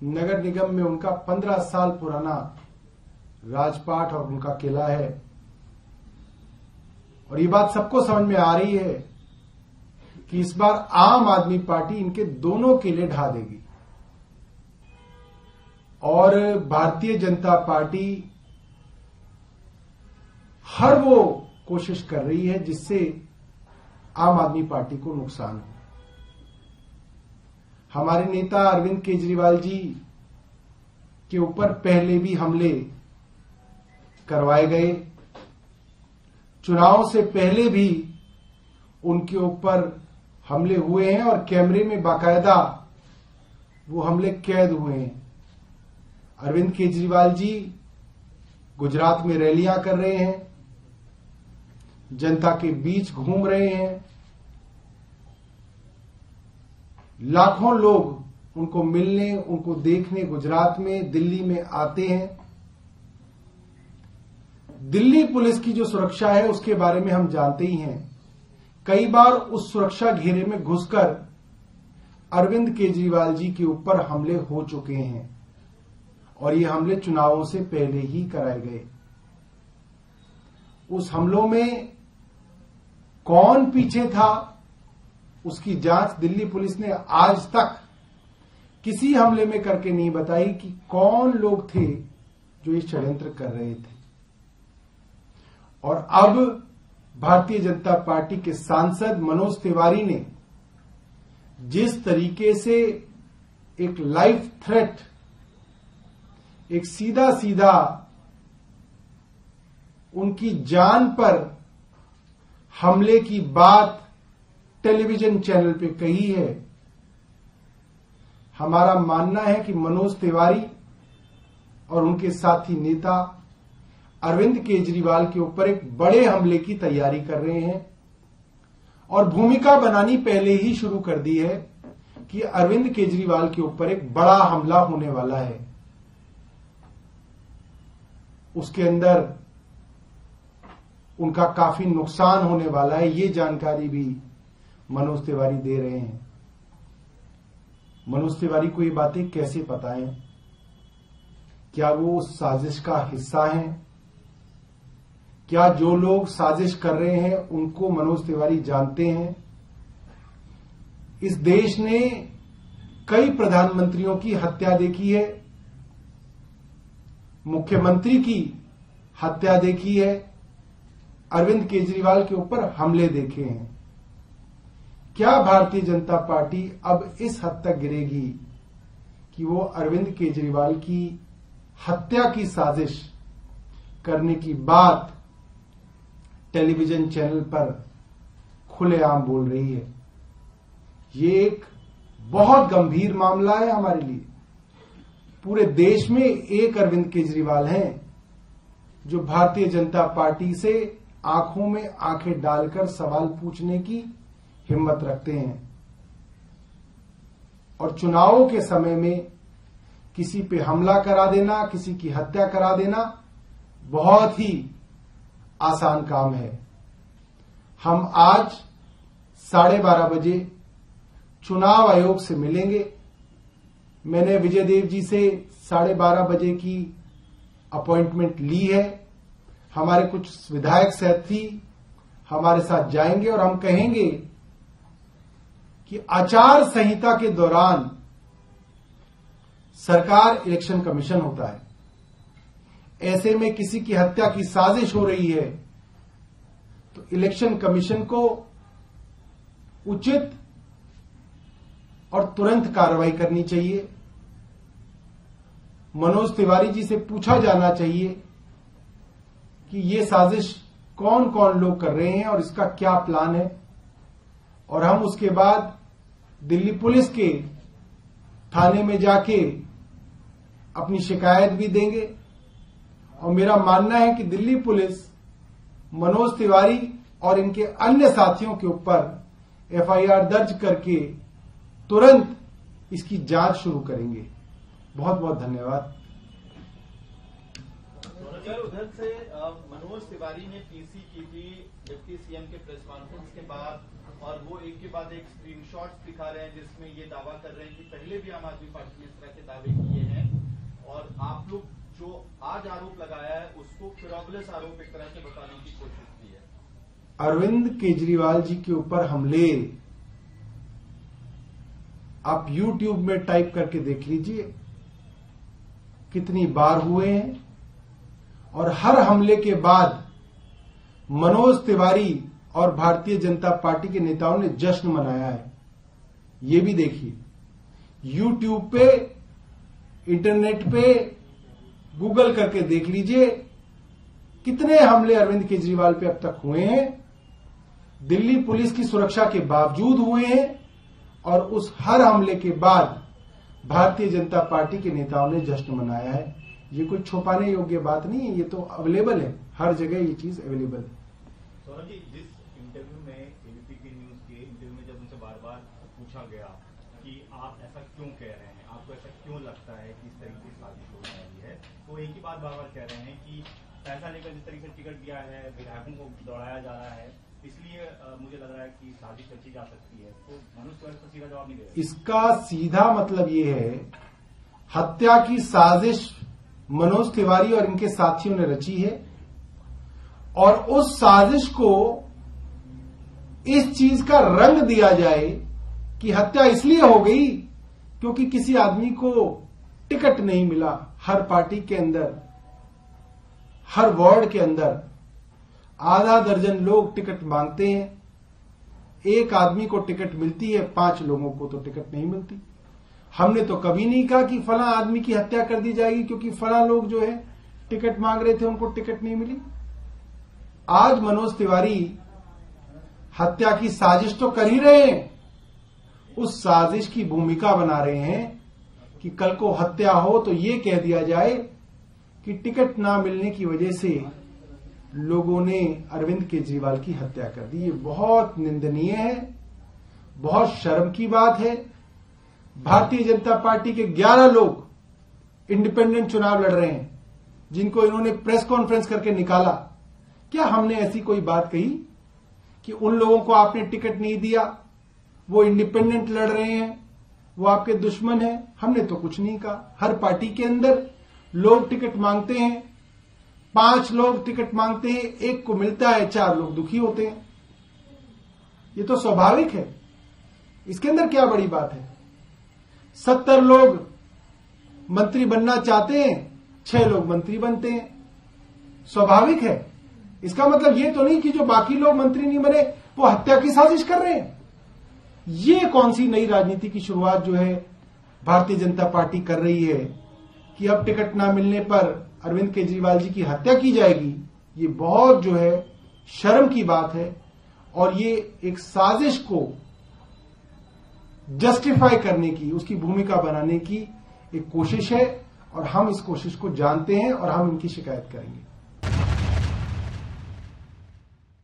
नगर निगम में उनका 15 साल पुराना राजपाट और उनका किला है। और ये बात सबको समझ में आ रही है कि इस बार आम आदमी पार्टी इनके दोनों किले ढा देगी और भारतीय जनता पार्टी हर वो कोशिश कर रही है जिससे आम आदमी पार्टी को नुकसान हो। हमारे नेता अरविंद केजरीवाल जी के ऊपर पहले भी हमले करवाए गए, चुनाव से पहले भी उनके ऊपर हमले हुए हैं और कैमरे में बाकायदा वो हमले कैद हुए हैं। अरविंद केजरीवाल जी गुजरात में रैलियां कर रहे हैं, जनता के बीच घूम रहे हैं, लाखों लोग उनको मिलने, उनको देखने गुजरात में, दिल्ली में आते हैं। दिल्ली पुलिस की जो सुरक्षा है उसके बारे में हम जानते ही हैं। कई बार उस सुरक्षा घेरे में घुसकर अरविंद केजरीवाल जी के ऊपर हमले हो चुके हैं और ये हमले चुनावों से पहले ही कराए गए। उस हमलों में कौन पीछे था उसकी जांच दिल्ली पुलिस ने आज तक किसी हमले में करके नहीं बताई कि कौन लोग थे जो ये षड्यंत्र कर रहे थे। और अब भारतीय जनता पार्टी के सांसद मनोज तिवारी ने जिस तरीके से एक लाइफ थ्रेट, एक सीधा सीधा उनकी जान पर हमले की बात टेलीविजन चैनल पे कही है, हमारा मानना है कि मनोज तिवारी और उनके साथी नेता अरविंद केजरीवाल के ऊपर एक बड़े हमले की तैयारी कर रहे हैं और भूमिका बनानी पहले ही शुरू कर दी है कि अरविंद केजरीवाल के ऊपर एक बड़ा हमला होने वाला है। उसके अंदर उनका काफी नुकसान होने वाला है, ये जानकारी भी मनोज तिवारी दे रहे हैं। मनोज तिवारी को ये बातें कैसे पता है? क्या वो उस साजिश का हिस्सा हैं? क्या जो लोग साजिश कर रहे हैं उनको मनोज तिवारी जानते हैं? इस देश ने कई प्रधानमंत्रियों की हत्या देखी है, मुख्यमंत्री की हत्या देखी है, अरविंद केजरीवाल के ऊपर हमले देखे हैं। क्या भारतीय जनता पार्टी अब इस हद तक गिरेगी कि वो अरविंद केजरीवाल की हत्या की साजिश करने की बात टेलीविजन चैनल पर खुलेआम बोल रही है? ये एक बहुत गंभीर मामला है हमारे लिए। पूरे देश में एक अरविंद केजरीवाल हैं जो भारतीय जनता पार्टी से आंखों में आंखें डालकर सवाल पूछने की हिम्मत रखते हैं और चुनावों के समय में किसी पे हमला करा देना, किसी की हत्या करा देना बहुत ही आसान काम है। हम आज 12:30 बजे चुनाव आयोग से मिलेंगे। मैंने विजय देव जी से 12:30 बजे की अपॉइंटमेंट ली है। हमारे कुछ विधायक साथी हमारे साथ जाएंगे और हम कहेंगे कि आचार संहिता के दौरान सरकार इलेक्शन कमीशन होता है, ऐसे में किसी की हत्या की साजिश हो रही है तो इलेक्शन कमीशन को उचित और तुरंत कार्रवाई करनी चाहिए। मनोज तिवारी जी से पूछा जाना चाहिए कि ये साजिश कौन कौन लोग कर रहे हैं और इसका क्या प्लान है, और हम उसके बाद दिल्ली पुलिस के थाने में जाके अपनी शिकायत भी देंगे। और मेरा मानना है कि दिल्ली पुलिस मनोज तिवारी और इनके अन्य साथियों के ऊपर एफआईआर दर्ज करके तुरंत इसकी जांच शुरू करेंगे। बहुत बहुत धन्यवाद। उधर से मनोज तिवारी ने पीसी की थी डिप्टी सीएम के प्रेस कॉन्फ्रेंस के बाद, और वो एक के बाद एक स्क्रीनशॉट्स दिखा रहे हैं जिसमें ये दावा कर रहे हैं कि पहले भी आम आदमी पार्टी ने इस तरह के दावे किए आज आरोप लगाया है उसको फ्रॉडलेस आरोप एक तरह से बताने की कोशिश की है। अरविंद केजरीवाल जी के ऊपर हमले आप YouTube में टाइप करके देख लीजिए कितनी बार हुए हैं, और हर हमले के बाद मनोज तिवारी और भारतीय जनता पार्टी के नेताओं ने जश्न मनाया है। ये भी देखिए YouTube पे, इंटरनेट पे गूगल करके देख लीजिए कितने हमले अरविंद केजरीवाल पे अब तक हुए हैं, दिल्ली पुलिस की सुरक्षा के बावजूद हुए हैं, और उस हर हमले के बाद भारतीय जनता पार्टी के नेताओं ने जश्न मनाया है। ये कोई छुपाने योग्य बात नहीं है, ये तो अवेलेबल है, हर जगह ये चीज अवेलेबल है। सौरभ जी, जिस इंटरव्यू में एबीपी की न्यूज के इंटरव्यू में जब उनसे बार बार पूछा गया कि आप ऐसा क्यों कह रहे हैं, आपको ऐसा क्यों लगता है कि इस तरीके की साजिश हो रही है, तो एक ही बात बार बार कह रहे हैं कि पैसा लेकर जिस तरीके से टिकट दिया है, विधायकों को दौड़ाया जा रहा है, इसलिए मुझे लग रहा है कि साजिश रची जा सकती है। तो मनोज तिवारी को सीधा जवाब नहीं दे रहे। इसका सीधा मतलब ये है हत्या की साजिश मनोज तिवारी और इनके साथियों ने रची है, और उस साजिश को इस चीज का रंग दिया जाए कि हत्या इसलिए हो गई क्योंकि किसी आदमी को टिकट नहीं मिला। हर पार्टी के अंदर, हर वार्ड के अंदर आधा दर्जन लोग टिकट मांगते हैं, एक आदमी को टिकट मिलती है, 5 लोगों को तो टिकट नहीं मिलती। हमने तो कभी नहीं कहा कि फला आदमी की हत्या कर दी जाएगी क्योंकि फला लोग जो है टिकट मांग रहे थे, उनको टिकट नहीं मिली। आज मनोज तिवारी हत्या की साजिश तो कर ही रहे हैं, उस साजिश की भूमिका बना रहे हैं कि कल को हत्या हो तो ये कह दिया जाए कि टिकट ना मिलने की वजह से लोगों ने अरविंद केजरीवाल की हत्या कर दी। ये बहुत निंदनीय है, बहुत शर्म की बात है। भारतीय जनता पार्टी के 11 लोग इंडिपेंडेंट चुनाव लड़ रहे हैं, जिनको इन्होंने प्रेस कॉन्फ्रेंस करके निकाला। क्या हमने ऐसी कोई बात कही कि उन लोगों को आपने टिकट नहीं दिया, वो इंडिपेंडेंट लड़ रहे हैं, वो आपके दुश्मन हैं? हमने तो कुछ नहीं कहा। हर पार्टी के अंदर लोग टिकट मांगते हैं, 5 लोग टिकट मांगते हैं, 1 को मिलता है, 4 लोग दुखी होते हैं। ये तो स्वाभाविक है, इसके अंदर क्या बड़ी बात है? 70 लोग मंत्री बनना चाहते हैं, 6 लोग मंत्री बनते हैं, स्वाभाविक है। इसका मतलब ये तो नहीं कि जो बाकी लोग मंत्री नहीं बने वो हत्या की साजिश कर रहे हैं। ये कौन सी नई राजनीति की शुरुआत जो है भारतीय जनता पार्टी कर रही है कि अब टिकट ना मिलने पर अरविंद केजरीवाल जी की हत्या की जाएगी? ये बहुत जो है शर्म की बात है, और ये एक साजिश को जस्टिफाई करने की, उसकी भूमिका बनाने की एक कोशिश है, और हम इस कोशिश को जानते हैं और हम इनकी शिकायत करेंगे।